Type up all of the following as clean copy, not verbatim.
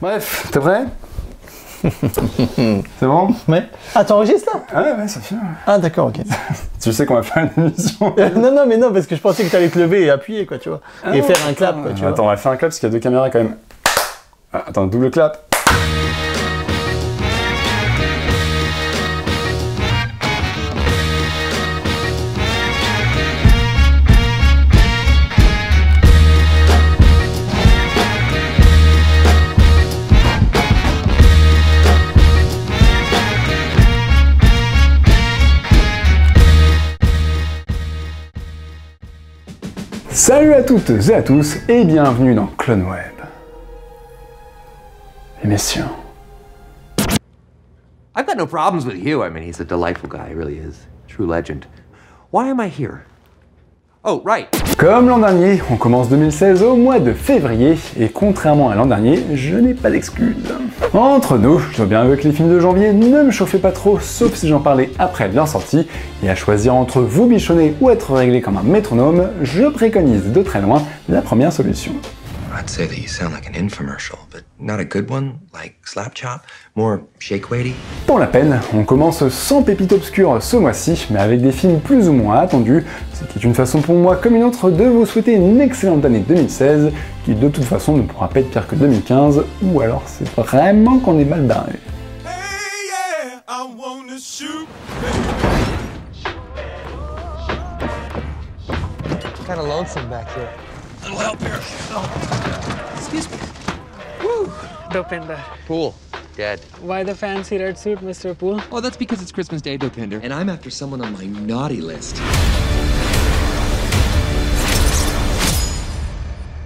Bref, t'es prêt? C'est bon? Ouais. Ah, t'enregistres là? Ah ouais, ça filme. Ah d'accord, ok. Tu sais qu'on va faire une émission. Non, mais non, parce que je pensais que t'allais te lever et appuyer, quoi, tu vois. Et faire un clap, quoi, tu vois. Attends, on va faire un clap parce qu'il y a deux caméras quand même. Ah, attends, double clap. Salut à toutes et à tous et bienvenue dans CloneWeb. L'émission. I've got no problems with Hugh. I mean, he's a delightful guy, he really is. True legend. Why am I here? Oh, right. Comme l'an dernier, on commence 2016 au mois de février, et contrairement à l'an dernier, je n'ai pas d'excuses. Entre nous, je dois bien avouer que les films de janvier ne me chauffaient pas trop, sauf si j'en parlais après leur sortie, et à choisir entre vous bichonner ou être réglé comme un métronome, je préconise de très loin la première solution. I'd say that you sound like an infomercial, but not a good one, like Slap Chop, more shake weighty. Pour la peine, on commence sans pépite obscure ce mois-ci, mais avec des films plus ou moins attendus, ce qui est une façon pour moi comme une autre de vous souhaiter une excellente année 2016, qui de toute façon ne pourra pas être pire que 2015, ou alors c'est vraiment qu'on est mal barré. Hey, yeah, I wanna shoot. Kind of lonesome back here. Little help here. Excuse me. Woo! Dopinder. Pool. Dead. Why the fancy red suit, Mr. Poole? Oh, that's because it's Christmas Day, Dopinder. And I'm after someone on my naughty list.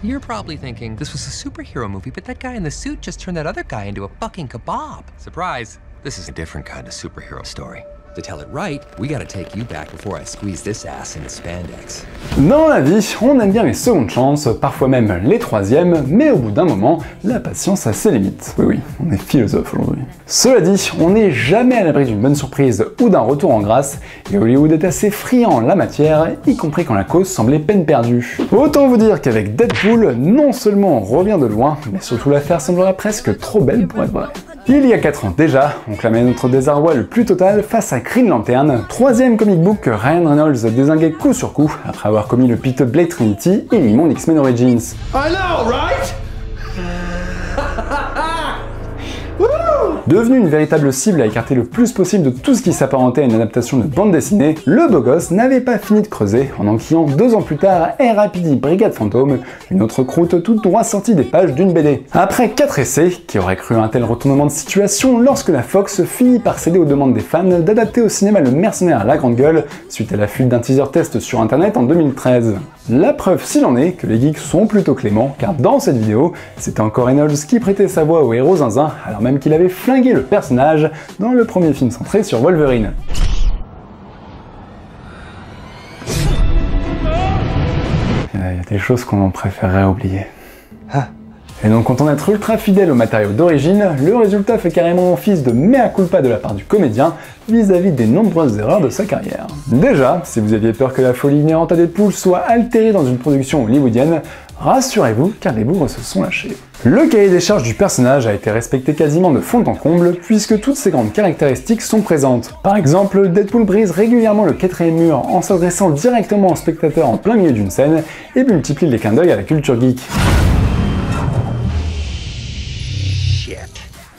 You're probably thinking this was a superhero movie, but that guy in the suit just turned that other guy into a fucking kebab. Surprise! This is a different kind of superhero story. To tell it right, we gotta take you back before I squeeze this ass into spandex. Dans la vie, on aime bien les secondes chances, parfois même les troisièmes, mais au bout d'un moment, la patience a ses limites. Oui, on est philosophe aujourd'hui. Cela dit, on n'est jamais à l'abri d'une bonne surprise ou d'un retour en grâce, et Hollywood est assez friand en la matière, y compris quand la cause semblait peine perdue. Autant vous dire qu'avec Deadpool, non seulement on revient de loin, mais surtout l'affaire semblera presque trop belle pour être vraie. Il y a 4 ans déjà, on clamait notre désarroi le plus total face à Green Lantern, troisième comic book que Ryan Reynolds dézinguait coup sur coup après avoir commis le piteux Blade Trinity et l'immonde X-Men Origins. I know, right? Devenu une véritable cible à écarter le plus possible de tout ce qui s'apparentait à une adaptation de bande dessinée, le beau gosse n'avait pas fini de creuser en enquillant 2 ans plus tard R.I.P.D. Brigade Fantôme, une autre croûte toute droit sortie des pages d'une BD. Après 4 essais, qui auraient cru un tel retournement de situation lorsque la Fox finit par céder aux demandes des fans d'adapter au cinéma Le Mercenaire à la grande gueule, suite à la fuite d'un teaser test sur internet en 2013. La preuve s'il en est que les geeks sont plutôt cléments, car dans cette vidéo, c'était encore Reynolds qui prêtait sa voix au héros zinzin, alors même qu'il avait flingué le personnage dans le premier film centré sur Wolverine. Il y a des choses qu'on préférerait oublier. Et donc content d'être ultra fidèle au matériau d'origine, le résultat fait carrément office de mea culpa de la part du comédien vis-à-vis des nombreuses erreurs de sa carrière. Déjà, si vous aviez peur que la folie inhérente à Deadpool soit altérée dans une production hollywoodienne, rassurez-vous car les bougres se sont lâchés. Le cahier des charges du personnage a été respecté quasiment de fond en comble puisque toutes ses grandes caractéristiques sont présentes. Par exemple, Deadpool brise régulièrement le 4e mur en s'adressant directement au spectateur en plein milieu d'une scène et multiplie les clins d'œil à la culture geek.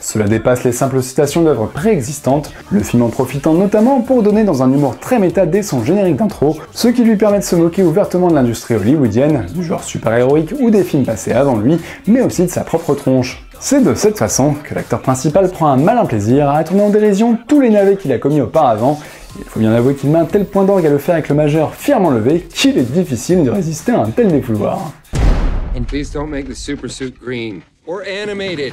Cela dépasse les simples citations d'œuvres préexistantes, le film en profitant notamment pour donner dans un humour très méta dès son générique d'intro, ce qui lui permet de se moquer ouvertement de l'industrie hollywoodienne, du genre super-héroïque ou des films passés avant lui, mais aussi de sa propre tronche. C'est de cette façon que l'acteur principal prend un malin plaisir à tourner en dérision tous les navets qu'il a commis auparavant, et il faut bien avouer qu'il met un tel point d'orgue à le faire avec le majeur fièrement levé qu'il est difficile de résister à un tel défouloir. And please don't make the super suit green. Or animated.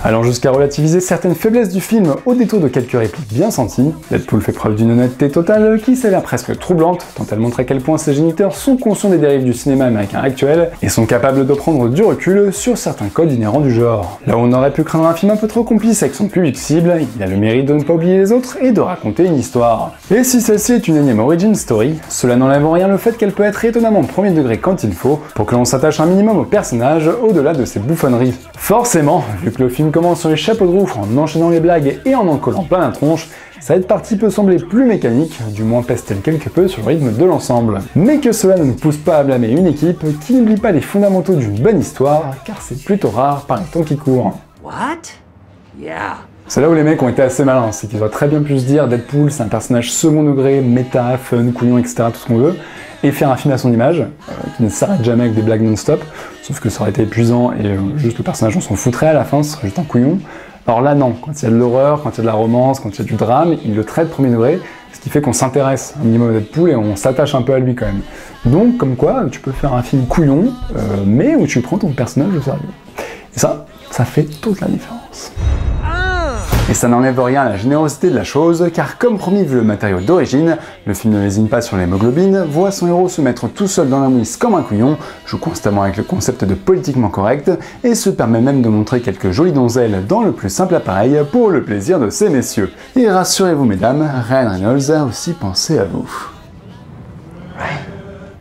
Allant jusqu'à relativiser certaines faiblesses du film au détour de quelques répliques bien senties, Deadpool fait preuve d'une honnêteté totale qui s'avère presque troublante, tant elle montre à quel point ses géniteurs sont conscients des dérives du cinéma américain actuel et sont capables de prendre du recul sur certains codes inhérents du genre. Là où on aurait pu craindre un film un peu trop complice avec son public cible, il a le mérite de ne pas oublier les autres et de raconter une histoire. Et si celle-ci est une énième origin story, cela n'enlève en rien le fait qu'elle peut être étonnamment premier degré quand il faut, pour que l'on s'attache un minimum au personnage au-delà de ses bouffonneries. Forcément, vu que le film commence sur les chapeaux de roue en enchaînant les blagues et en collant plein la tronche, cette partie peut sembler plus mécanique, du moins pèse-t-elle quelque peu sur le rythme de l'ensemble. Mais que cela ne nous pousse pas à blâmer une équipe qui n'oublie pas les fondamentaux d'une bonne histoire, car c'est plutôt rare par les temps qui courent. What? Yeah. C'est là où les mecs ont été assez malins, c'est qu'ils auraient très bien pu se dire Deadpool c'est un personnage second degré, méta, fun, couillon, etc. tout ce qu'on veut, et faire un film à son image, qui ne s'arrête jamais avec des blagues non-stop, sauf que ça aurait été épuisant et juste le personnage on s'en foutrait à la fin, ce serait juste un couillon. Alors là non, quand il y a de l'horreur, quand il y a de la romance, quand il y a du drame, il le traite premier degré, ce qui fait qu'on s'intéresse un minimum à Deadpool et on s'attache un peu à lui quand même. Donc comme quoi, tu peux faire un film couillon, mais où tu prends ton personnage au sérieux. Et ça fait toute la différence. Et ça n'enlève rien à la générosité de la chose, car comme promis vu le matériau d'origine, le film ne lésine pas sur l'hémoglobine, voit son héros se mettre tout seul dans la mouise comme un couillon, joue constamment avec le concept de politiquement correct, et se permet même de montrer quelques jolies donzelles dans le plus simple appareil pour le plaisir de ces messieurs. Et rassurez-vous mesdames, Ryan Reynolds a aussi pensé à vous.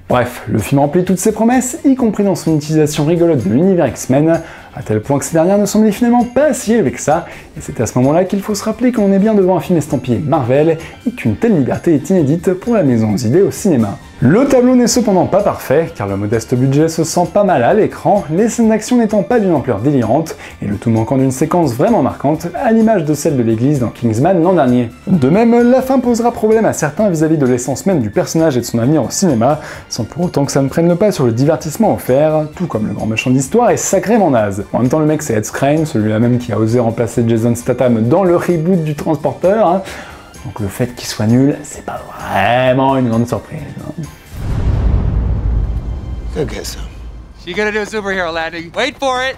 Bref, le film remplit toutes ses promesses, y compris dans son utilisation rigolote de l'univers X-Men, à tel point que ces dernières ne semblaient finalement pas si élevées que ça, et c'est à ce moment-là qu'il faut se rappeler qu'on est bien devant un film estampillé Marvel, et qu'une telle liberté est inédite pour la maison aux idées au cinéma. Le tableau n'est cependant pas parfait, car le modeste budget se sent pas mal à l'écran, les scènes d'action n'étant pas d'une ampleur délirante, et le tout manquant d'une séquence vraiment marquante, à l'image de celle de l'église dans Kingsman l'an dernier. De même, la fin posera problème à certains vis-à-vis de l'essence même du personnage et de son avenir au cinéma, sans pour autant que ça ne prenne le pas sur le divertissement offert, tout comme le grand méchant d'histoire est sacrément naze. En même temps, le mec c'est Ed Skrein, celui-là même qui a osé remplacer Jason Statham dans le reboot du Transporteur, hein. Donc le fait qu'il soit nul, c'est pas vraiment une grande surprise. Hein. Go get some. You're gonna do a superhero landing. Wait for it!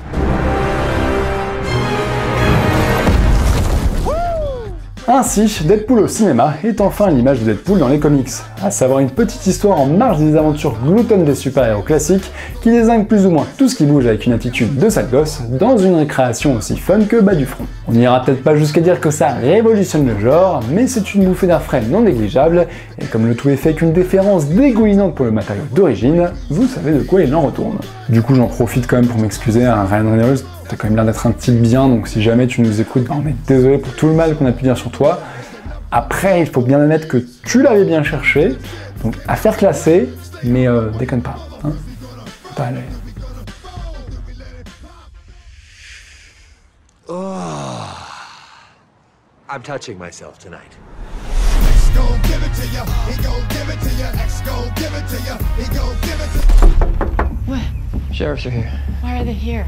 Ainsi, Deadpool au cinéma est enfin l'image de Deadpool dans les comics, à savoir une petite histoire en marge des aventures gloutonnes des super-héros classiques qui désignent plus ou moins tout ce qui bouge avec une attitude de sale gosse dans une récréation aussi fun que bas du front. On n'ira peut-être pas jusqu'à dire que ça révolutionne le genre, mais c'est une bouffée d'air frais non négligeable, et comme le tout est fait avec une déférence dégoulinante pour le matériau d'origine, vous savez de quoi il en retourne. Du coup j'en profite quand même pour m'excuser à Ryan Reynolds, t'as quand même l'air d'être un type bien, donc si jamais tu nous écoutes, on est désolé pour tout le mal qu'on a pu dire sur toi. Après, il faut bien admettre que tu l'avais bien cherché, donc à faire classer, mais déconne pas, hein. Faut pas aller. I'm touching myself tonight. What? Sheriffs are here. Why are they here?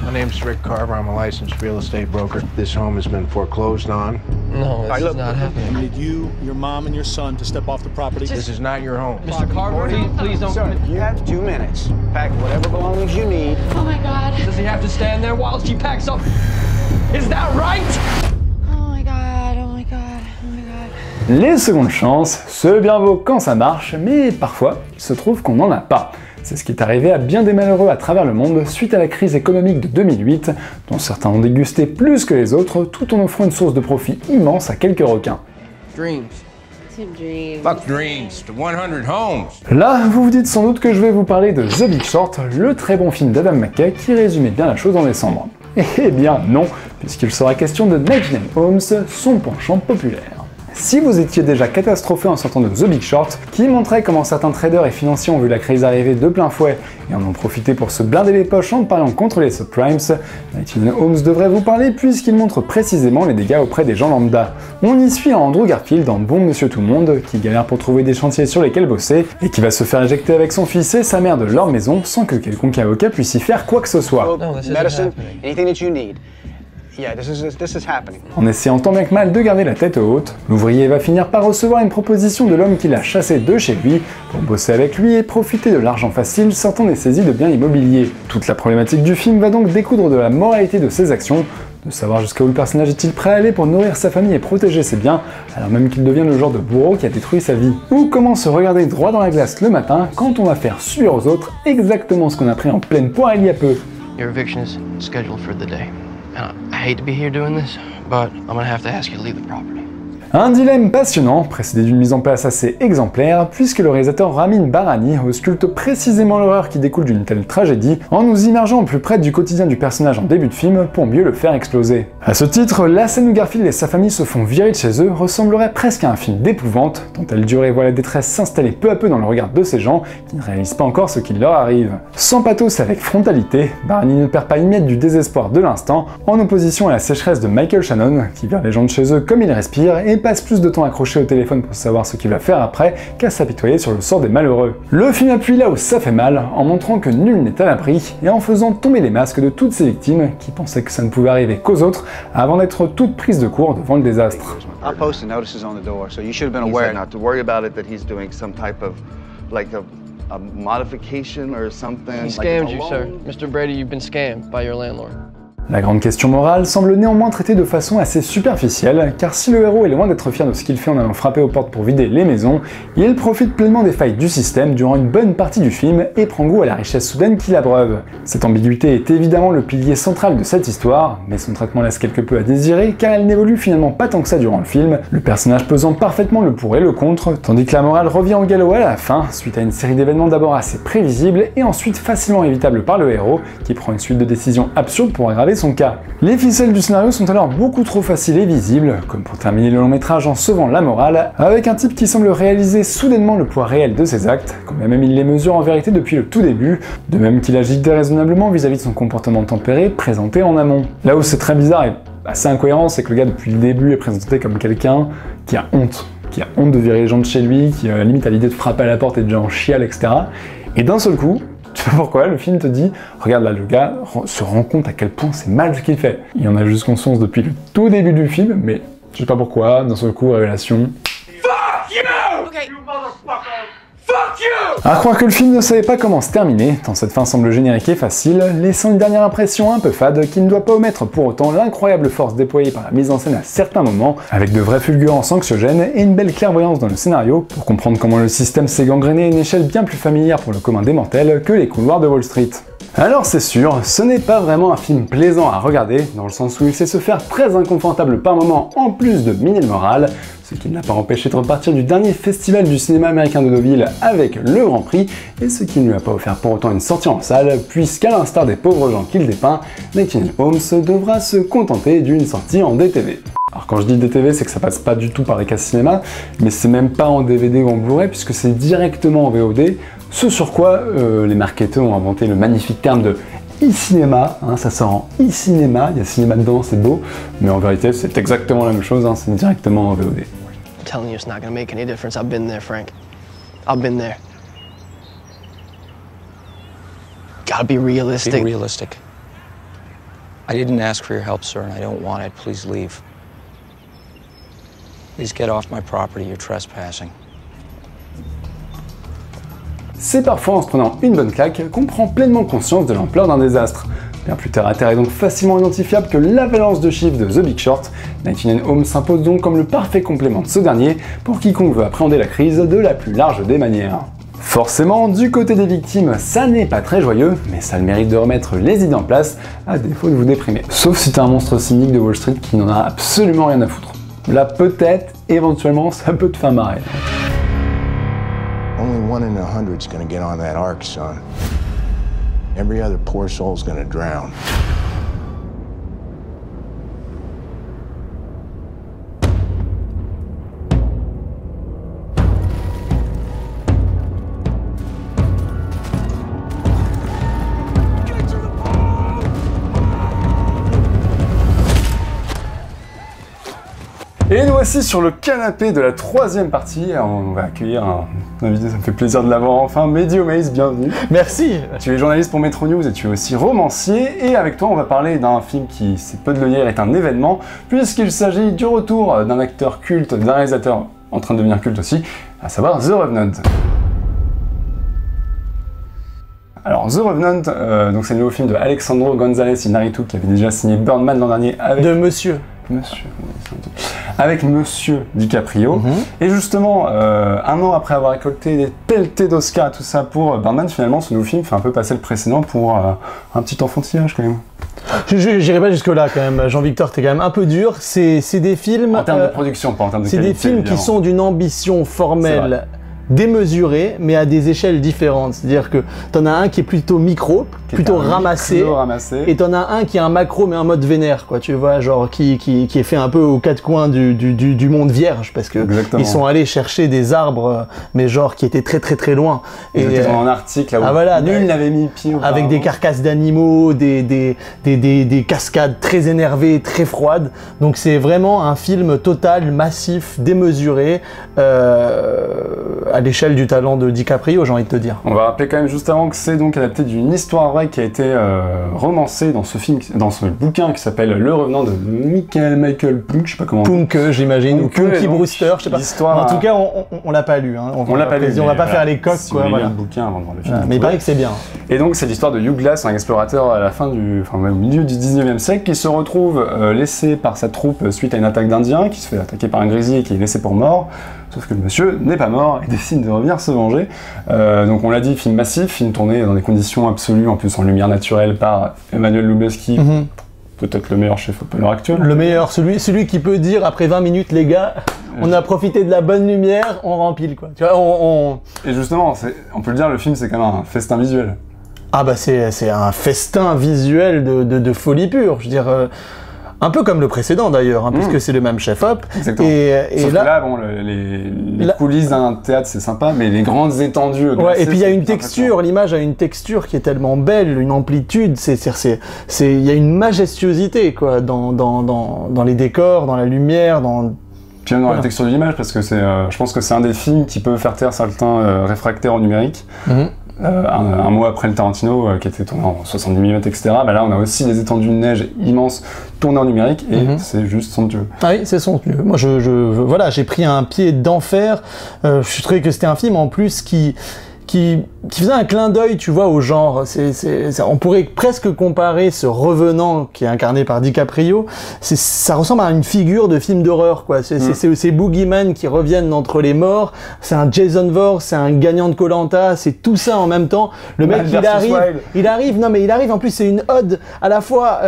My name's Rick Carver. I'm a licensed real estate broker. This home has been foreclosed on. No, this is not happening. I need you, your mom, and your son to step off the property. This is not your home. Mr. Carver, please don't. Sir, you have 2 minutes. Pack whatever belongings you need. Oh my god. Does he have to stand there while she packs up? Is that right? Oh my god, oh my god, oh my god. Les secondes chances, c'est bien beau quand ça marche, mais parfois, il se trouve qu'on n'en a pas. C'est ce qui est arrivé à bien des malheureux à travers le monde suite à la crise économique de 2008, dont certains ont dégusté plus que les autres, tout en offrant une source de profit immense à quelques requins. Dreams. Fuck dreams to 100 homes. Là, vous vous dites sans doute que je vais vous parler de The Big Short, le très bon film d'Adam McKay qui résumait bien la chose en décembre. Eh bien non, puisqu'il sera question de 99 Homes, son penchant populaire. Si vous étiez déjà catastrophé en sortant de The Big Short, qui montrait comment certains traders et financiers ont vu la crise arriver de plein fouet et en ont profité pour se blinder les poches en pariant contre les subprimes, 99 Homes devrait vous parler puisqu'il montre précisément les dégâts auprès des gens lambda. On y suit Andrew Garfield en bon monsieur tout le monde, qui galère pour trouver des chantiers sur lesquels bosser, et qui va se faire éjecter avec son fils et sa mère de leur maison sans que quelconque avocat puisse y faire quoi que ce soit. No, this isn't Medicine, happening. anything that you need. Yeah, this is happening. En essayant tant bien que mal de garder la tête haute, l'ouvrier va finir par recevoir une proposition de l'homme qui l'a chassé de chez lui pour bosser avec lui et profiter de l'argent facile sortant des saisies de biens immobiliers. Toute la problématique du film va donc découdre de la moralité de ses actions, de savoir jusqu'à où le personnage est-il prêt à aller pour nourrir sa famille et protéger ses biens, alors même qu'il devient le genre de bourreau qui a détruit sa vie. Ou comment se regarder droit dans la glace le matin quand on va faire subir aux autres exactement ce qu'on a pris en pleine poire il y a peu. Your eviction is scheduled for the day. I hate to be here doing this, but I'm gonna have to ask you to leave the property. Un dilemme passionnant, précédé d'une mise en place assez exemplaire, puisque le réalisateur Ramin Barani ausculte précisément l'horreur qui découle d'une telle tragédie, en nous immergeant au plus près du quotidien du personnage en début de film pour mieux le faire exploser. À ce titre, la scène où Garfield et sa famille se font virer de chez eux ressemblerait presque à un film d'épouvante, dont elle dure et voit la détresse s'installer peu à peu dans le regard de ces gens qui ne réalisent pas encore ce qui leur arrive. Sans pathos et avec frontalité, Barani ne perd pas une miette du désespoir de l'instant, en opposition à la sécheresse de Michael Shannon, qui vire les gens de chez eux comme il respire et passe plus de temps accroché au téléphone pour savoir ce qu'il va faire après qu'à s'apitoyer sur le sort des malheureux. Le film appuie là où ça fait mal, en montrant que nul n'est à l'abri et en faisant tomber les masques de toutes ces victimes qui pensaient que ça ne pouvait arriver qu'aux autres avant d'être toutes prises de court devant le désastre. I'll post the notices on the door, so you should have been aware not to worry about it, that he's doing some type of, like a modification or something. He scammed you, sir. Mr. Brady, you've been scammed by your landlord. La grande question morale semble néanmoins traitée de façon assez superficielle, car si le héros est loin d'être fier de ce qu'il fait en allant frapper aux portes pour vider les maisons, il profite pleinement des failles du système durant une bonne partie du film et prend goût à la richesse soudaine qui l'abreuve. Cette ambiguïté est évidemment le pilier central de cette histoire, mais son traitement laisse quelque peu à désirer car elle n'évolue finalement pas tant que ça durant le film, le personnage pesant parfaitement le pour et le contre, tandis que la morale revient au galop à la fin, suite à une série d'événements d'abord assez prévisibles et ensuite facilement évitables par le héros, qui prend une suite de décisions absurdes pour aggraver son cas. Les ficelles du scénario sont alors beaucoup trop faciles et visibles, comme pour terminer le long métrage en sauvant la morale, avec un type qui semble réaliser soudainement le poids réel de ses actes, quand même il les mesure en vérité depuis le tout début, de même qu'il agit déraisonnablement vis-à-vis de son comportement tempéré présenté en amont. Là où c'est très bizarre et assez incohérent, c'est que le gars depuis le début est présenté comme quelqu'un qui a honte de virer les gens de chez lui, qui limite à l'idée de frapper à la porte et de déjà en chiale, etc. Et d'un seul coup, tu sais pas pourquoi, le film te dit, regarde là, le gars se rend compte à quel point c'est mal ce qu'il fait. Il en a juste conscience depuis le tout début du film, mais je sais pas pourquoi, d'un seul coup, révélation. Fuck you! Okay. You motherfucker! Fuck you! À croire que le film ne savait pas comment se terminer, tant cette fin semble générique et facile, laissant une dernière impression un peu fade qui ne doit pas omettre pour autant l'incroyable force déployée par la mise en scène à certains moments, avec de vrais fulgurances anxiogènes et une belle clairvoyance dans le scénario, pour comprendre comment le système s'est gangréné à une échelle bien plus familière pour le commun des mortels que les couloirs de Wall Street. Alors c'est sûr, ce n'est pas vraiment un film plaisant à regarder, dans le sens où il sait se faire très inconfortable par moments en plus de miner le moral, ce qui ne l'a pas empêché de repartir du dernier festival du cinéma américain de Deauville avec le Grand Prix, et ce qui ne lui a pas offert pour autant une sortie en salle, puisqu'à l'instar des pauvres gens qu'il dépeint, Nightingale Homes devra se contenter d'une sortie en DTV. Alors quand je dis DTV, c'est que ça passe pas du tout par les cases cinéma, mais c'est même pas en DVD ou en Blu-ray, puisque c'est directement en VOD, ce sur quoi les marketeurs ont inventé le magnifique terme de e-cinéma, hein, ça sort en e-cinéma, il y a cinéma dedans, c'est beau, mais en vérité c'est exactement la même chose, hein, c'est directement en VOD. I'm telling you it's not gonna make any difference. I've been there, Frank. I've been there. Gotta be realistic. Be realistic. I didn't ask for your help, sir, and I don't want it. Please leave. Please get off my property. You're trespassing. C'est parfois en se prenant une bonne claque qu'on prend pleinement conscience de l'ampleur d'un désastre. Bien plus terre à terre et donc facilement identifiable que l'avalanche de chiffres de The Big Short, Nightingale Homes s'impose donc comme le parfait complément de ce dernier pour quiconque veut appréhender la crise de la plus large des manières. Forcément, du côté des victimes, ça n'est pas très joyeux, mais ça a le mérite de remettre les idées en place, à défaut de vous déprimer. Sauf si t'es un monstre cynique de Wall Street qui n'en a absolument rien à foutre. Là, peut-être, éventuellement, ça peut te faire marrer. Only 1 in 100's gonna get on that ark, son. Every other poor soul's gonna drown. Et nous voici sur le canapé de la troisième partie. Alors, on va accueillir un invité, ça me fait plaisir de l'avoir enfin. Mehdi Omeis, bienvenue. Merci. Tu es journaliste pour Metro News et tu es aussi romancier. Et avec toi, on va parler d'un film qui, c'est peu de le dire, est un événement, puisqu'il s'agit du retour d'un acteur culte, d'un réalisateur en train de devenir culte aussi, à savoir The Revenant. Alors, The Revenant, donc c'est le nouveau film de Alejandro González Iñárritu qui avait déjà signé Birdman l'an dernier avec... Avec Monsieur DiCaprio. Et justement, un an après avoir récolté des pelletés d'Oscar et tout ça pour Birdman, finalement, ce nouveau film fait un peu passer le précédent pour un petit enfantillage quand même. J'irai pas jusque là quand même, Jean-Victor, t'es quand même un peu dur. C'est des films... En termes de production, pas en termes de qualité. C'est des films évidemment. qui sont d'une ambition formelle démesurée, mais à des échelles différentes. C'est-à-dire que t'en as un qui est plutôt micro, plutôt ramassé, et t'en as un qui est un macro, mais en mode vénère, quoi, tu vois, genre qui est fait un peu aux quatre coins du monde vierge, parce que ils sont allés chercher des arbres, mais genre qui étaient très très très loin. Ils étaient en Arctique, là où nul n'avait mis pied auparavant. Avec des carcasses d'animaux, des cascades très énervées, très froides. Donc c'est vraiment un film total, massif, démesuré, à l'échelle du talent de DiCaprio, j'ai envie de te dire. On va rappeler quand même juste avant que c'est donc adapté d'une histoire vraie qui a été romancée dans ce film, dans ce bouquin qui s'appelle Le Revenant de Michael Punk, je sais pas comment. Punk, j'imagine, ou Punky Brewster, je sais pas. En tout cas, on l'a pas lu. Hein. On l'a pas lu. On va pas faire les coques, si quoi. Vous voilà. le bouquin avant de voir le film. Mais il paraît que c'est bien. Et donc c'est l'histoire de Hugh Glass, un explorateur à la fin au milieu du 19e siècle, qui se retrouve laissé par sa troupe suite à une attaque d'Indiens, qui se fait attaquer par un grizzly et qui est laissé pour mort. Sauf que le monsieur n'est pas mort et décide de revenir se venger. Donc on l'a dit, film massif, film tourné dans des conditions absolues, en plus en lumière naturelle par Emmanuel Lubezki, peut-être le meilleur chef-op à l'heure actuelle. Le meilleur, celui qui peut dire après 20 minutes, les gars, on a profité de la bonne lumière, on rempile quoi. Tu vois, Et justement, on peut le dire, le film c'est quand même un festin visuel. Ah bah c'est un festin visuel de folie pure, je veux dire... Un peu comme le précédent d'ailleurs, hein, puisque c'est le même chef-op. Exactement. Sauf que là, bon, les coulisses d'un théâtre c'est sympa, mais les grandes étendues. Ouais, et puis il y a une texture, l'image a une texture qui est tellement belle, une amplitude, il y a une majestuosité quoi, dans les décors, dans la lumière, Puis même dans la texture de l'image, parce que je pense que c'est un des films qui peut faire taire certains réfractaires au numérique. Un mois après le Tarantino qui était tourné en 70 mm, etc. Bah là on a aussi des étendues de neige immenses tournées en numérique et c'est juste somptueux. Ah oui, c'est somptueux. Moi voilà, j'ai pris un pied d'enfer. Je trouvais que c'était un film en plus qui faisait un clin d'œil, tu vois, au genre. On pourrait presque comparer ce revenant qui est incarné par DiCaprio. Ça ressemble à une figure de film d'horreur, quoi. C'est ces boogeyman qui reviennent d'entre les morts. C'est un Jason Voorhees, c'est un gagnant de Koh-Lanta. C'est tout ça en même temps. Le mec, il arrive. En plus, c'est une ode à la fois.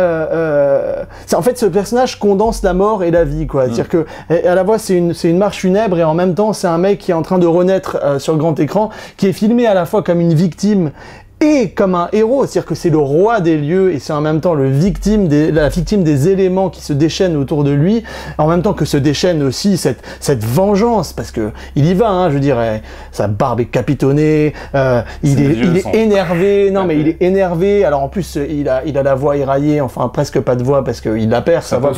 En fait, ce personnage condense la mort et la vie, quoi. C'est-à-dire que à la fois c'est une marche funèbre et en même temps c'est un mec qui est en train de renaître sur le grand écran, qui est filmé à la fois comme une victime et comme un héros, c'est-à-dire que c'est le roi des lieux et c'est en même temps la victime des éléments qui se déchaînent autour de lui, en même temps que se déchaîne aussi cette vengeance, parce que il y va, hein, je veux dire, sa barbe est capitonnée, il est énervé, non mais il est énervé, alors en plus il a la voix éraillée, enfin presque pas de voix parce qu'il la perd sa voix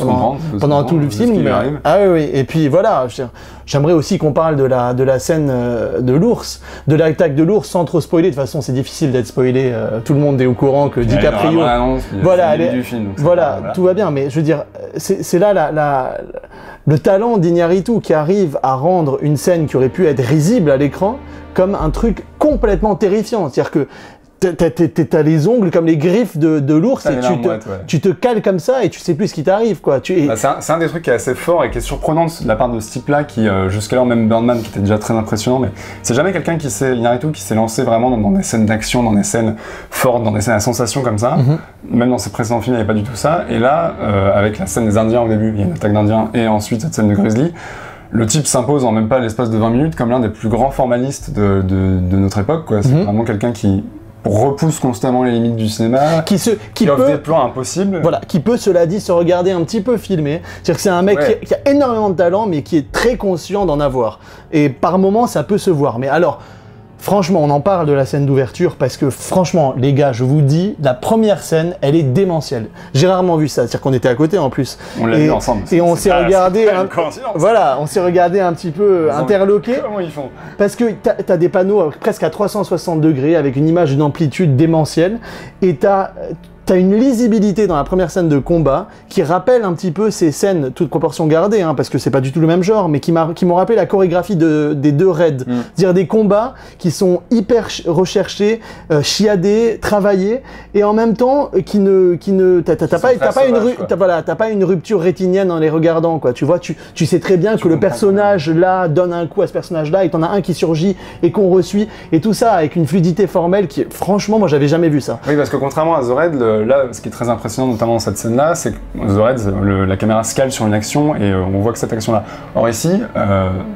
pendant tout le film. Ah oui, et puis voilà, j'aimerais aussi qu'on parle de la scène de l'ours, de l'attaque de l'ours sans trop spoiler, de toute façon c'est difficile d'être spoilé, tout le monde est au courant que DiCaprio... Voilà, tout va bien, mais je veux dire, c'est là le talent d'Iñárritu qui arrive à rendre une scène qui aurait pu être risible à l'écran comme un truc complètement terrifiant, c'est-à-dire que t'as les ongles comme les griffes de l'ours et tu te cales comme ça et tu sais plus ce qui t'arrive quoi. C'est un des trucs qui est assez fort et qui est surprenant de la part de ce type-là qui jusqu'alors même Birdman qui était déjà très impressionnant, mais c'est jamais quelqu'un Iñárritu qui s'est lancé vraiment dans des scènes d'action, dans des scènes fortes, dans des scènes à sensation comme ça. Même dans ses précédents films il n'y avait pas du tout ça. Et là avec la scène des Indiens au début, il y a une attaque d'Indiens et ensuite cette scène de Grizzly. Le type s'impose en même pas l'espace de 20 minutes comme l'un des plus grands formalistes de notre époque quoi. C'est vraiment quelqu'un qui repousse constamment les limites du cinéma, qui offre des plans impossibles. Voilà, qui peut, cela dit, se regarder un petit peu filmé. C'est-à-dire que c'est un mec qui a énormément de talent, mais qui est très conscient d'en avoir. Et par moments, ça peut se voir. Mais alors, franchement, on en parle de la scène d'ouverture parce que franchement, les gars, je vous dis, la première scène, elle est démentielle. J'ai rarement vu ça, c'est-à-dire qu'on était à côté en plus. On l'a vu ensemble. Et on s'est regardé, on s'est regardé un petit peu interloqué. Comment ils font ? Parce que t'as des panneaux presque à 360 degrés avec une image d'une amplitude démentielle et T'as une lisibilité dans la première scène de combat qui rappelle un petit peu ces scènes, toutes proportions gardées, hein, parce que c'est pas du tout le même genre, mais qui m'ont rappelé la chorégraphie des deux raids. C'est-à-dire des combats qui sont hyper recherchés, chiadés, travaillés, et en même temps t'as pas une rupture rétinienne en les regardant, quoi. Tu vois, tu sais très bien que le personnage là donne un coup à ce personnage-là, et t'en as un qui surgit et qu'on resuit, et tout ça avec une fluidité formelle qui, franchement, moi j'avais jamais vu ça. Oui, parce que contrairement à The Raid, là, ce qui est très impressionnant, notamment dans cette scène-là, c'est que The Raid, la caméra se cale sur une action et on voit que cette action-là. Or ici,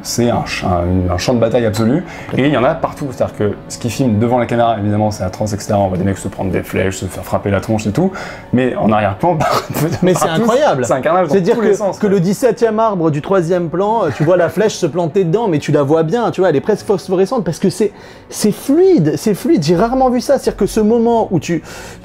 c'est un champ de bataille absolu, et il y en a partout. C'est-à-dire que ce qui filme devant la caméra, évidemment, c'est atroce, etc. On voit des mecs se prendre des flèches, se faire frapper la tronche et tout, mais en arrière-plan, mais c'est incroyable. C'est un carnage dans tous les sens. C'est-à-dire que le 17e arbre du 3e plan, tu vois la flèche se planter dedans, mais tu la vois bien, tu vois, elle est presque phosphorescente parce que c'est fluide, c'est fluide. J'ai rarement vu ça. C'est-à-dire que ce moment où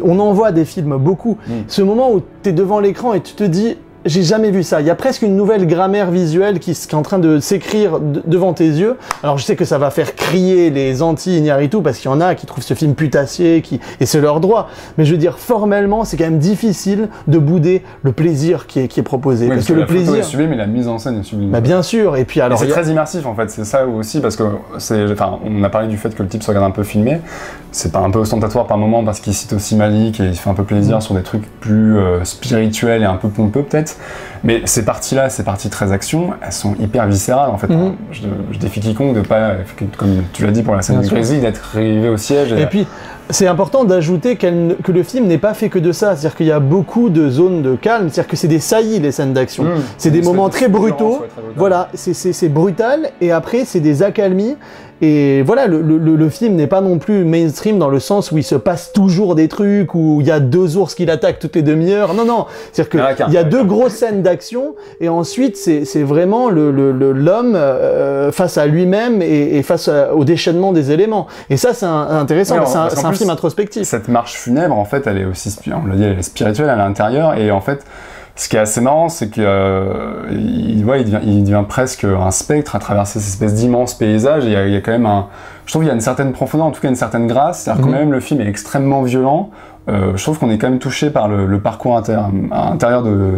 on en voit des films beaucoup, ce moment où tu es devant l'écran et tu te dis, j'ai jamais vu ça. Il y a presque une nouvelle grammaire visuelle qui est en train de s'écrire devant tes yeux. Alors je sais que ça va faire crier les anti-Iñárritu parce qu'il y en a qui trouvent ce film putassier, et c'est leur droit. Mais je veux dire, formellement, c'est quand même difficile de bouder le plaisir qui est proposé. Oui, parce que le plaisir photo est sublime, mais la mise en scène est sublime. Bah bien sûr. Et puis alors, c'est très immersif en fait. C'est ça aussi parce que on a parlé du fait que le type se regarde un peu filmé. C'est pas un peu ostentatoire par moment parce qu'il cite aussi Malik et il se fait un peu plaisir sur des trucs plus spirituels et un peu pompeux peut-être. Mais ces parties-là, ces parties très action, elles sont hyper viscérales en fait. Je défie quiconque de pas, comme tu l'as dit pour la scène de Crazy, d'être arrivé au siège. Et puis, c'est important d'ajouter que le film n'est pas fait que de ça. C'est-à-dire qu'il y a beaucoup de zones de calme. C'est-à-dire que c'est des saillies, les scènes d'action. C'est des moments très brutaux. Voilà, c'est brutal. Et après, c'est des accalmies. Et voilà, le film n'est pas non plus mainstream dans le sens où il se passe toujours des trucs, où il y a 2 ours qui l'attaquent toutes les demi-heures. Non. C'est-à-dire qu'il y a 2 grosses scènes d'action, et ensuite, c'est vraiment l'homme face à lui-même et face au déchaînement des éléments. Et ça, c'est intéressant, oui, c'est un film introspectif. Cette marche funèbre, en fait, elle est aussi, on l'a dit, elle est spirituelle à l'intérieur, et en fait, ce qui est assez marrant, c'est qu'il il devient presque un spectre à traverser ces espèces d'immenses paysages. Et il y a quand même je trouve qu'il y a une certaine profondeur, en tout cas une certaine grâce. C'est-à-dire que même le film est extrêmement violent. Je trouve qu'on est quand même touché par le parcours intérieur de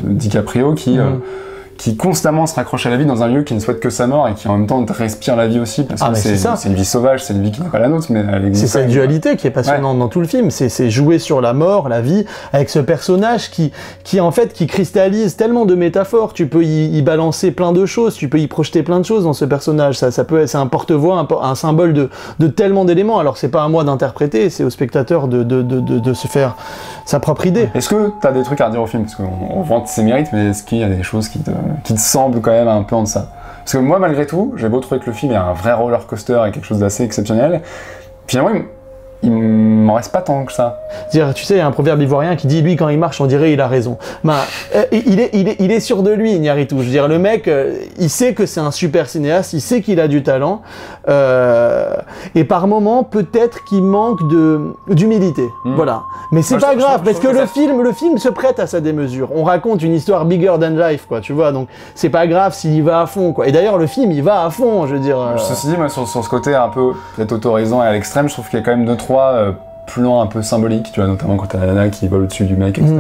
DiCaprio qui constamment se raccroche à la vie dans un lieu qui ne souhaite que sa mort et qui en même temps respire la vie aussi, parce que c'est une vie sauvage, c'est une vie qui n'est pas la nôtre, mais elle existe. C'est cette dualité qui est passionnante dans tout le film, c'est jouer sur la mort, la vie, avec ce personnage qui en fait, qui cristallise tellement de métaphores. Tu peux y balancer plein de choses, tu peux y projeter plein de choses dans ce personnage. C'est un porte-voix, un symbole de tellement d'éléments. Alors c'est pas à moi d'interpréter, c'est au spectateur de se faire sa propre idée. Est-ce que tu as des trucs à redire au film? Parce qu'on vante ses mérites, mais est-ce qu'il y a des choses qui te semblent quand même un peu en deçà? Parce que moi, malgré tout, j'ai beau trouver que le film est un vrai roller coaster et quelque chose d'assez exceptionnel, finalement, il m'en reste pas tant que ça. C'est-à-dire, tu sais, il y a un proverbe ivoirien qui dit, lui, quand il marche, on dirait il a raison. Il est sûr de lui, Iñárritu. Je veux dire, le mec, il sait que c'est un super cinéaste, il sait qu'il a du talent, et par moments, peut-être qu'il manque d'humilité. Voilà. Mais c'est pas grave, parce que le film se prête à sa démesure. On raconte une histoire bigger than life, quoi, tu vois, donc c'est pas grave s'il y va à fond, quoi. Et d'ailleurs, le film, il va à fond, je veux dire. Ceci dit, moi, sur ce côté un peu peut-être autorisant et à l'extrême, je trouve qu'il y a quand même 2-3 plans un peu symboliques, tu vois, notamment quand t'as la nana qui vole au-dessus du mec, etc.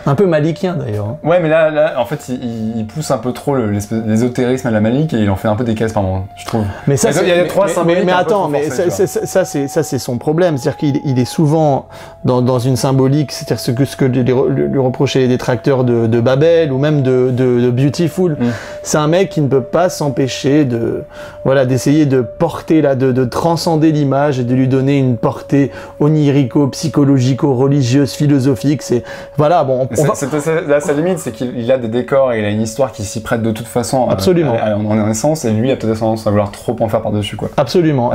Un peu malikien d'ailleurs. Ouais, mais là en fait, il pousse un peu trop l'ésotérisme à la Malik et il en fait un peu des caisses par moment, je trouve. Mais ça, il y a 3 symboliques. Mais attends, mais ça c'est son problème, c'est-à-dire qu'il est souvent dans une symbolique, c'est-à-dire ce que lui reprochaient les détracteurs de Babel ou même de Beautiful. C'est un mec qui ne peut pas s'empêcher d'essayer de porter de transcender l'image et de lui donner une portée onirico, psychologico-religieuse, philosophique. C'est voilà, bon. À sa limite, c'est qu'il a des décors et il a une histoire qui s'y prête de toute façon. Absolument. En essence, et lui a peut-être tendance à vouloir trop en faire par-dessus, quoi. Absolument.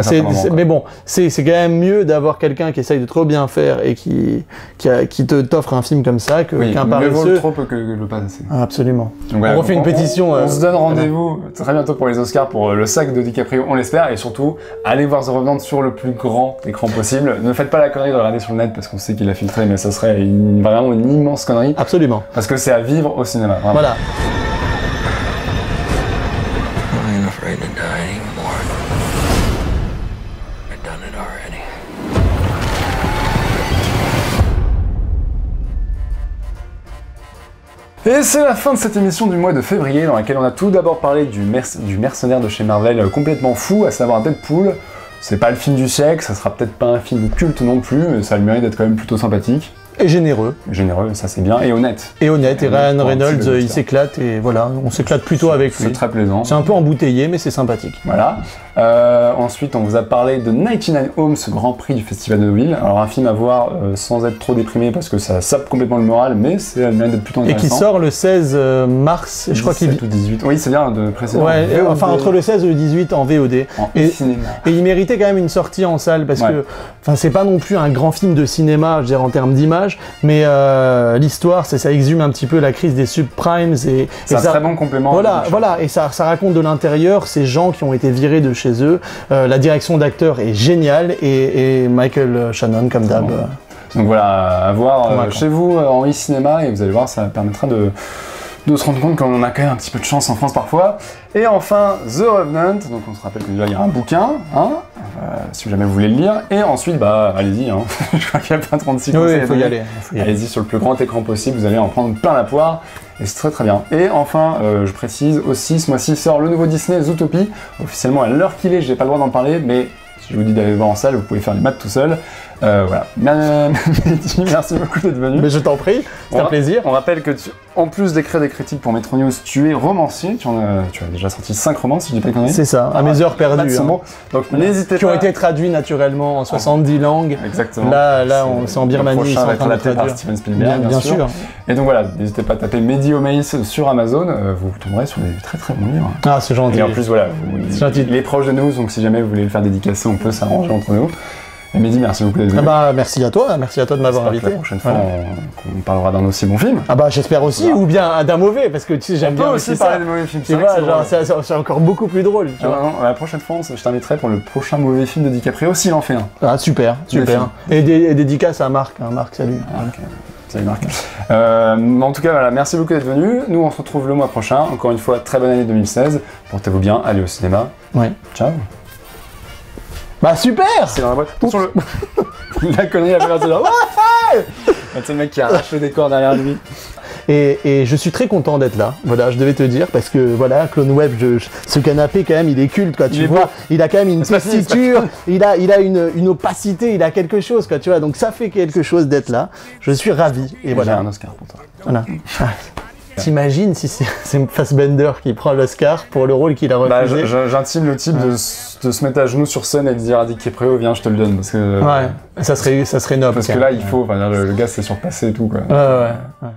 Mais bon, c'est quand même mieux d'avoir quelqu'un qui essaye de trop bien faire et qui t'offre un film comme ça qu'un paresseux. Mieux vaut le trop que le pas assez. Absolument. Donc, voilà, on refait une pétition. On se donne rendez-vous très bientôt pour les Oscars, pour le sac de DiCaprio, on l'espère, et surtout, allez voir The Revenant sur le plus grand écran possible. Ne faites pas la connerie de regarder sur le net parce qu'on sait qu'il a filtré, mais ça serait vraiment une immense connerie. Absolument. Parce que c'est à vivre au cinéma. Vraiment. Voilà. I'm afraid to die anymore. I've done it already. Et c'est la fin de cette émission du mois de février dans laquelle on a tout d'abord parlé du mercenaire de chez Marvel complètement fou, à savoir Deadpool. C'est pas le film du siècle, ça sera peut-être pas un film culte non plus, mais ça a le mérite d'être quand même plutôt sympathique. Et généreux. Généreux, ça c'est bien, et honnête. Et honnête, et Ryan Reynolds, il s'éclate, et voilà, on s'éclate plutôt avec lui. C'est très plaisant. C'est un peu embouteillé, mais c'est sympathique. Voilà. Ensuite, on vous a parlé de 99 Homes, Grand Prix du Festival de Deauville. Alors un film à voir sans être trop déprimé, parce que ça sape complètement le moral, mais c'est le mérite d'être plutôt intéressant. Et qui sort le 16 mars, je crois qu'il... 17 ou 18, oui c'est bien de préciser. Ouais, enfin entre le 16 et le 18 en VOD. Et il méritait quand même une sortie en salle, parce que c'est pas non plus un grand film de cinéma, je dirais en termes d'image, mais l'histoire, ça exhume un petit peu la crise des subprimes et c'est un très bon complément. Voilà, et ça raconte de l'intérieur ces gens qui ont été virés de chez eux. La direction d'acteur est géniale et Michael Shannon comme d'hab. Donc voilà, à voir chez vous en e-cinéma et vous allez voir, ça permettra de se rendre compte qu'on a quand même un petit peu de chance en France parfois. Et enfin, The Revenant, donc on se rappelle que déjà il y a un bouquin, si jamais vous voulez le lire, et ensuite, bah allez-y, je crois qu'il y a plein de 36 conseils. Oui, il faut y aller. Allez-y sur le plus grand écran possible, vous allez en prendre plein la poire, et c'est très très bien. Et enfin, je précise aussi, ce mois-ci sort le nouveau Disney, Zootopie, officiellement à l'heure qu'il est, j'ai pas le droit d'en parler, mais si je vous dis d'aller le voir en salle, vous pouvez faire les maths tout seul. Voilà. Merci beaucoup d'être venu. Mais je t'en prie, c'est un plaisir. On rappelle que en plus d'écrire des critiques pour Metro News, tu es romancier. Tu as déjà sorti 5 romans, si je dis pas de conneries. C'est ça, à mes heures perdues. Donc n'hésitez pas. Qui ont été traduits naturellement en 70 langues. Exactement. Là, c'est en Birmanie, ils sont en train de traduire. Par Steven Spielberg, bien sûr. Et donc voilà, n'hésitez pas à taper Mehdi Omaïs sur Amazon. Vous tomberez sur des très très bons livres. Ah, c'est gentil. Et en plus, voilà, il est proche de nous, donc si jamais vous voulez le faire dédicacer, on peut s'arranger entre nous. Et Mehdi, merci beaucoup d'être venu. Merci à toi de m'avoir invité. La prochaine fois, on parlera d'un aussi bon film. J'espère aussi, ou bien d'un mauvais, parce que tu sais, j'aime bien aussi parler de mauvais films. Tu vois, c'est encore beaucoup plus drôle. Tu vois. Non, la prochaine fois, je t'inviterai pour le prochain mauvais film de DiCaprio, s'il en fait un. Ah, super. Et dédicace à Marc, salut. Salut Marc. En tout cas, voilà, merci beaucoup d'être venu. Nous, on se retrouve le mois prochain. Encore une fois, très bonne année 2016. Portez-vous bien, allez au cinéma. Ouais. Ciao. Bah super! C'est dans la boîte. Attention la connerie à faire de là. C'est le mec qui arrache le décor derrière lui. Et je suis très content d'être là, voilà, je devais te dire, parce que voilà, Clone Web, ce canapé quand même, il est culte, quoi, tu vois, il a quand même une tessiture, il a une opacité, il a quelque chose, quoi, tu vois, donc ça fait quelque chose d'être là, je suis ravi, et voilà. J'ai un Oscar pour toi. Voilà. T'imagines si c'est Fassbender qui prend l'Oscar pour le rôle qu'il a refusé? J'intime le type de se mettre à genoux sur scène et de dire à DiCaprio, viens, je te le donne, parce que... Ouais, ça serait noble. Parce que là, il faut, le gars s'est surpassé et tout, quoi. Ouais.